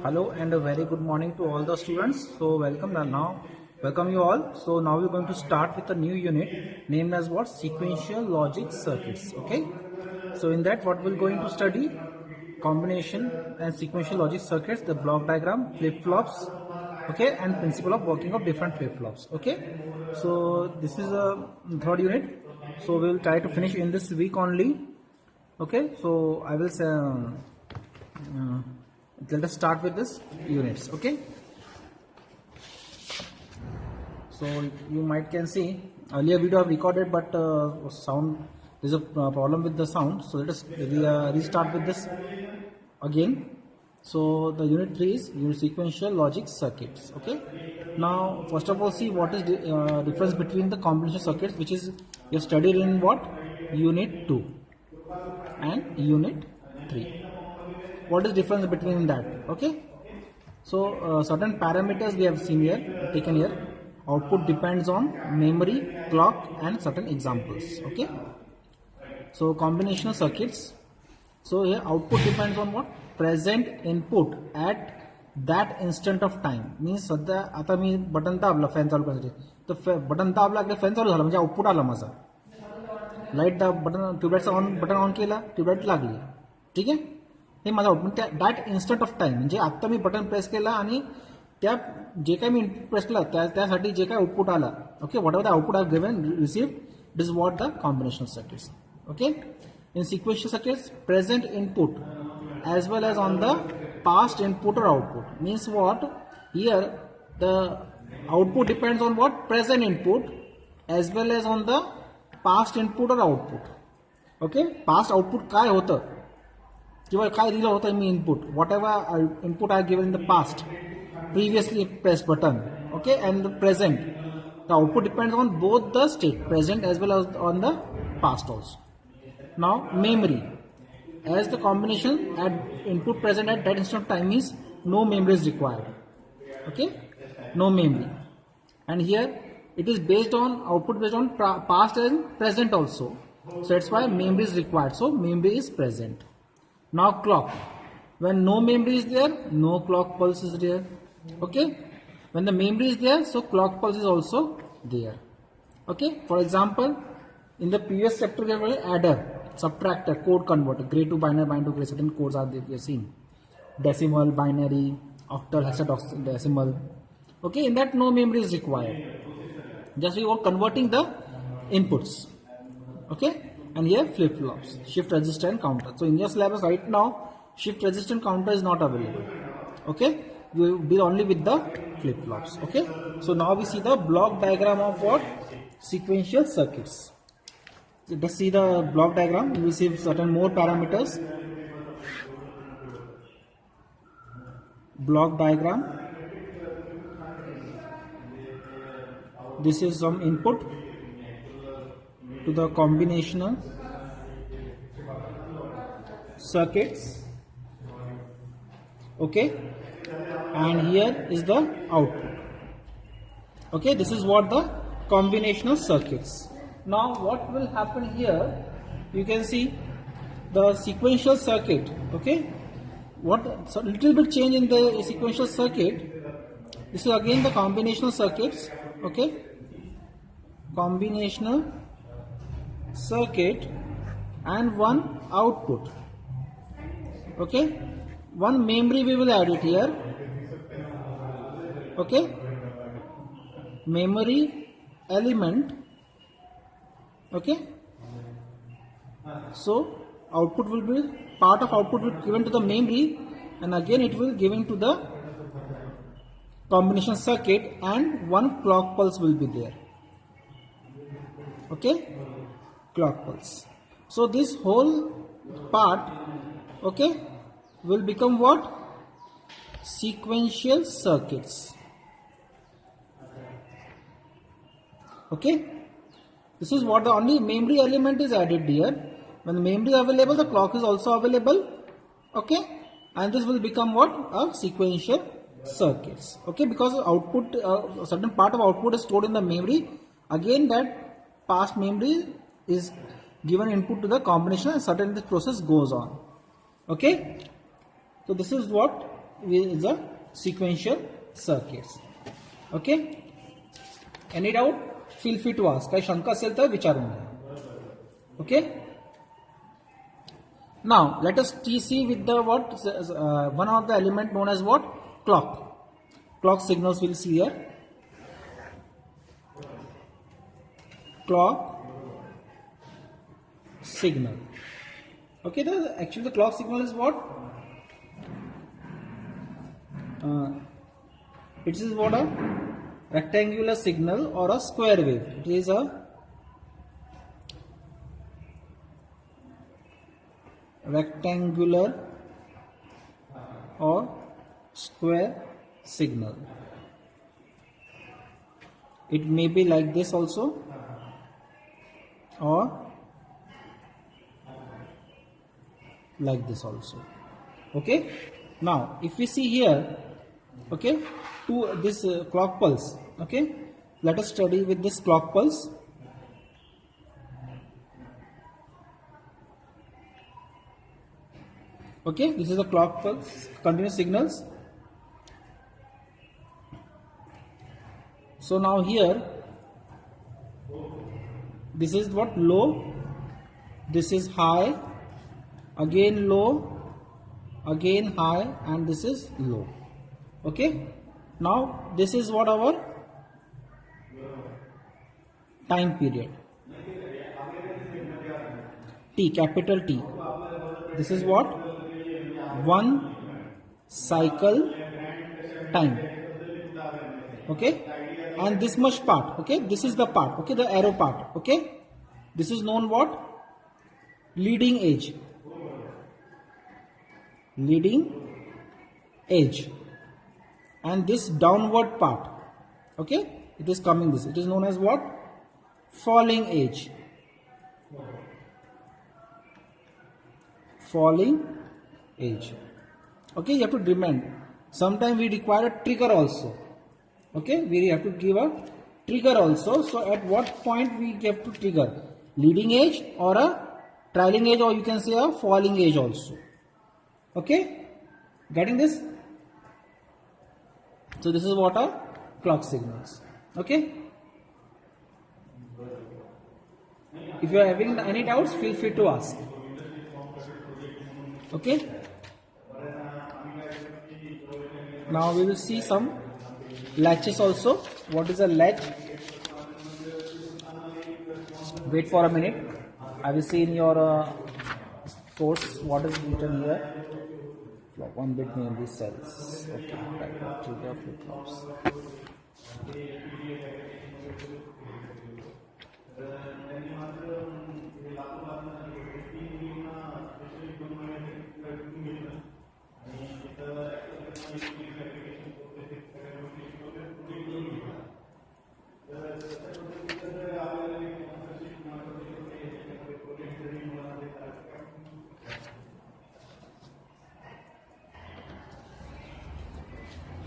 Hello and a very good morning to all the students. So welcome you all. So now we're going to start with a new unit named as what? Sequential logic circuits. Okay. So in that what we're going to study combination and sequential logic circuits, the block diagram, flip-flops, okay, and principle of working of different flip-flops. Okay. So this is a third unit. So we will try to finish in this week only. Okay. So I will say. Let us start with this units. Okay, so you might can see earlier video I've recorded, but sound, there's a problem with the sound, so let us restart with this again. So the unit 3 is unit sequential logic circuits. Okay, now first of all, see what is the difference between the combination circuits, which is you studied in what unit 2 and unit 3. What is difference between that? Okay, so certain parameters we have seen here, taken here. Output depends on memory, clock, and certain examples. Okay, so combinational circuits. So here output depends on what? Present input at that instant of time. Means सध्या आता मी button दाबला fan चालू करण्यासाठी, तर button दाबला की fan चालू झाला म्हणजे आउटपुट आला माझा. लाईट दाब बटन ट्यूबलाईटचा बटन ऑन केला, ट्यूबलाईट लागली. ठीक आहे, हे माझा output that instant of time, म्हणजे आत्ता मी बटन प्रेस केला आणि त्या जे काही मी इनपुट प्रेस केला त्यासाठी जे काही आउटपुट आला. Okay, what ever the output I given received, it is what the combinational circuits. Okay, in sequential circuits present input as well as on the past input or output. Means what? Here the output depends on what? Present input as well as on the past input or output. Okay, past output काय होतं किंवा काय दिलं होतं मी input, whatever input I given in the past, previously pressed button. Okay, and the present, the output depends on both the state, present as well as on the past also. Now memory, as the combination at input present at that instant of time means no memory is required. Okay, no memory, and here it is based on output based on past and present also, so that's why memory is required, so memory is present. Now clock, when no memory is there, no clock pulse is there. Okay, when the memory is there, so clock pulse is also there. Okay, for example, in the previous chapter we have adder, subtractor, code converter, gray to binary, binary to gray, certain codes are there we have seen, decimal, binary, octal, hexadecimal. Okay, in that no memory is required, just we were converting the inputs. Okay, and here flip flops, shift register and counter. So in your syllabus right now shift register and counter is not available. Okay, you will deal only with the flip flops. Okay, so now we see the block diagram of what? Sequential circuits. Let's see the block diagram. You will see certain more parameters. Block diagram. This is some input to the combinational circuits. Okay, and here is the output. Okay, this is what the combinational circuits. Now what will happen here? You can see the sequential circuit. Okay, what so little bit change in the sequential circuit. This is again the combinational circuits. Okay, combinational circuit and one output. Okay, one memory we will add it here. Okay, memory element. Okay, so output will be, part of output will be given to the memory, and again it will given to the combination circuit, and one clock pulse will be there. Okay, clock pulse. So this whole part, okay, will become what? Sequential circuits. Okay, this is what the only memory element is added here. When the memory is available, the clock is also available. Okay, and this will become what? A sequential circuits. Okay, because output, a certain part of output is stored in the memory. Again, that past memory is given input to the combination, and certain this process goes on. Okay, so this is what is a sequential circuits. Okay. Any doubt? Feel free to ask. काही शंका असेल तर विचारून घ्या. Okay. Now let us see with the what one of the element known as what? Clock. Clock signals we'll see here. Clock signal. Okay, actually the clock signal is what? It is what, a rectangular signal or a square wave. It is a rectangular or square signal. It may be like this also, or like this also. Okay. Now if we see here, okay, to this clock pulse. Okay, let us study with this clock pulse. Okay, this is a clock pulse, continuous signals. So now here, this is what? Low, this is high, again low, again high, and this is low. Okay, now this is what? Our time period, T, capital T. This is what? One cycle time. Okay, and this much part. Okay, this is the part. Okay, the arrow part. Okay, this is known what? Leading edge. Leading edge. And this downward part. Okay, it is coming this. It is known as what? Falling edge. Falling edge. Okay, you have to demand. Sometimes we require a trigger also. Okay, we have to give a trigger also. So at what point we have to trigger? Leading edge or a trailing edge, or you can say a falling edge also. Okay, getting this? So this is what are clock signals. Okay. If you are having any doubts, feel free to ask. Okay. Now we will see some latches also. What is a latch? Wait for a minute. I will see in your course what is written here. One bit mainly cells. Okay, right. Trigger flip-flops.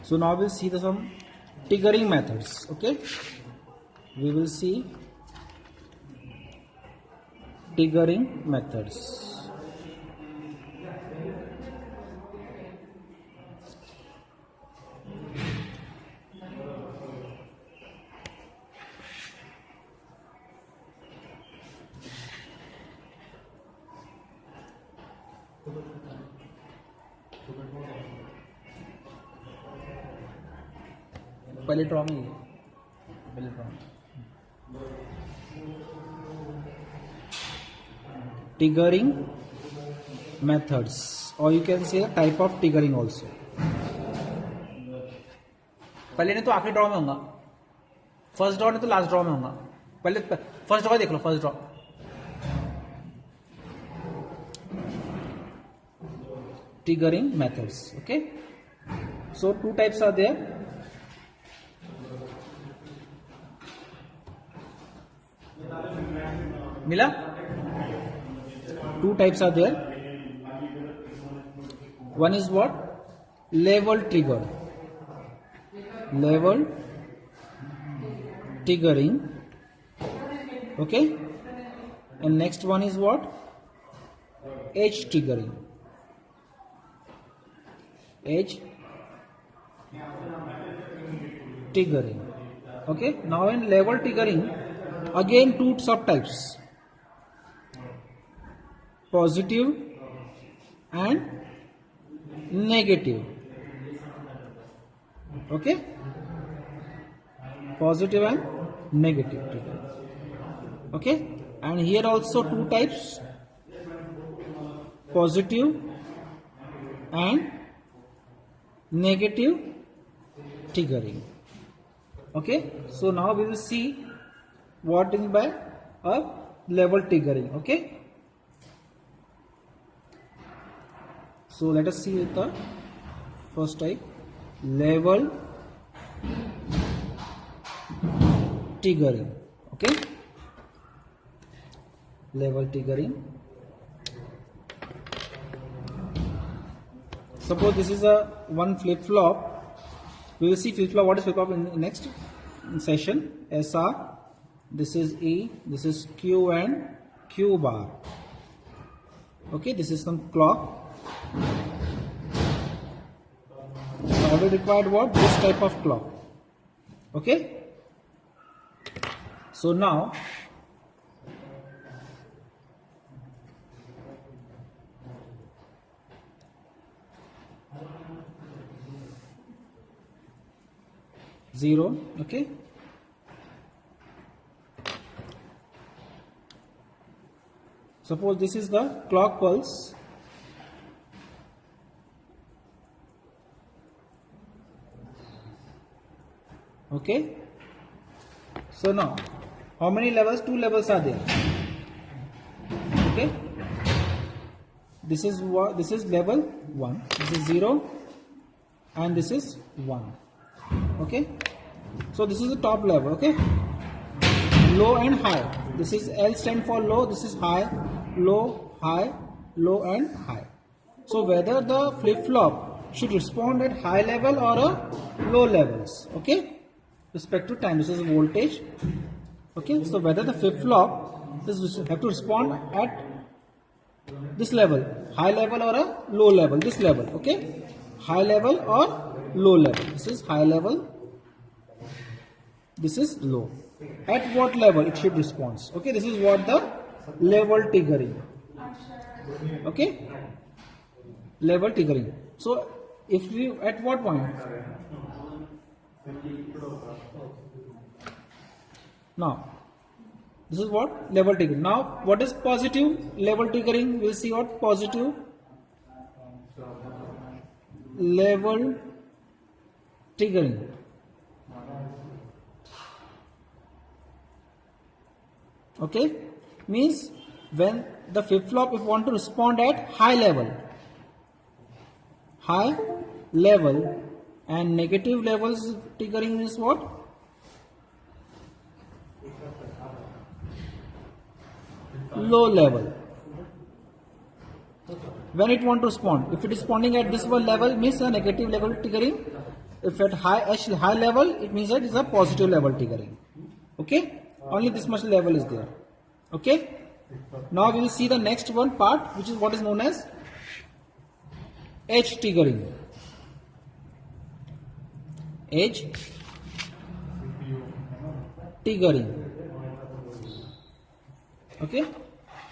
So now we'll see some triggering methods. Okay, we will see triggering methods. पहले draw में पहले draw में triggering methods, or you can say a type of triggering also. पहले नहीं तो आखिरी draw में होगा, फर्स्ट ड्रॉ नहीं तो लास्ट ड्रॉ में होगा. पहले फर्स्ट ड्रॉ देख लो, first draw. Triggering methods. Okay, so two types are there. मिला? Two types are there. One is what? Level trigger. Level triggering. Okay. And next one is what? Edge triggering. Edge triggering. Okay, now in level triggering, again two subtypes, positive and negative. Okay, positive and negative triggering. Okay, and here also two types, positive and negative triggering. Okay, so now we will see what is by a level triggering. Okay, so let us see the first type, level triggering. Okay, level triggering. Suppose this is a one flip flop. We will see flip flop. What is flip flop in the next session? SR. This is E. This is Q and Q bar. Okay, this is some clock. So already required what? This type of clock. Okay. So now zero. Okay. Suppose this is the clock pulse. Okay. So now, how many levels? Two levels are there. Okay. This is what? This is level 1. This is 0, and this is 1. Okay. So this is the top level. Okay. Low and high. This is L stand for low. This is high, low, and high. So whether the flip flop should respond at high level or a low levels. Okay. Respect to time. This is voltage. Okay. So whether the flip flop is have to respond at this level, high level or a low level. This level. Okay. High level or low level. This is high level. This is low. At what level it should respond? Okay, this is what the level triggering. Okay, level triggering. So if we at what point? Now this is what level triggering. Now what is positive level triggering? We'll see what positive level triggering. Okay, means when the flip flop if want to respond at high level, and negative levels triggering is what? Low level. When it want to respond, if it is responding at this one level, means a negative level triggering. If at high level, it means that it is a positive level triggering. Okay. Only this much level is there. Okay. Now we will see the next one part, which is what is known as edge triggering. Edge triggering. Okay.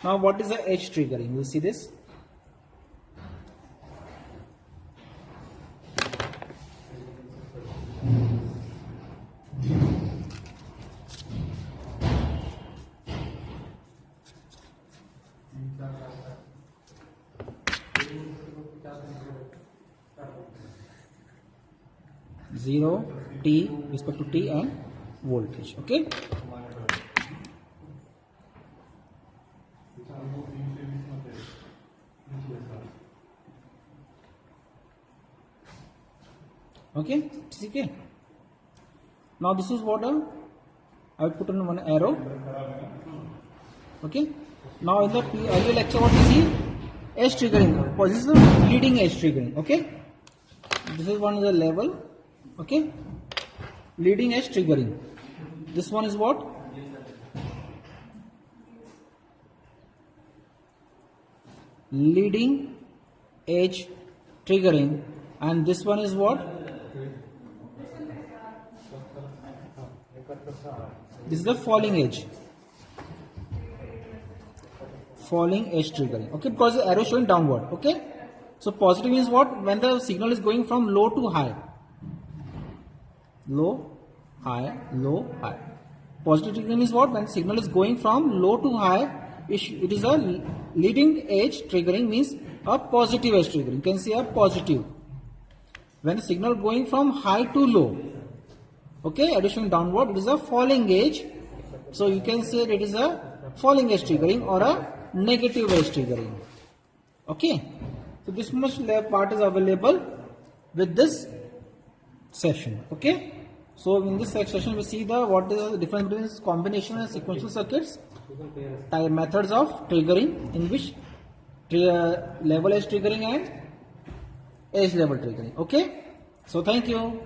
Now what is the edge triggering? We will see this. Zero, T, respect to T and voltage. Okay. Okay. Okay. Now this is what I will put on one arrow. Okay. Now in the earlier lecture, what we see? Edge triggering. This is the leading edge triggering. Okay. This is one of the level. Okay. Leading edge triggering. This one is what? Leading edge triggering. And this one is what? This is the falling edge. Falling edge triggering. Okay, because the arrow is showing downward. Okay. So positive means what? When the signal is going from low to high. Low, high, low, high. Positive triggering is what? When signal is going from low to high, it is a leading edge triggering, means a positive edge triggering. You can see a positive. When the signal going from high to low, okay, addition downward, it is a falling edge. So you can say it is a falling edge triggering or a negative edge triggering. Okay. So this much part is available with this session. Okay. So in this session we see what is the difference between combination and sequential circuits, methods of triggering, in which level edge triggering and edge level triggering. Okay. So thank you.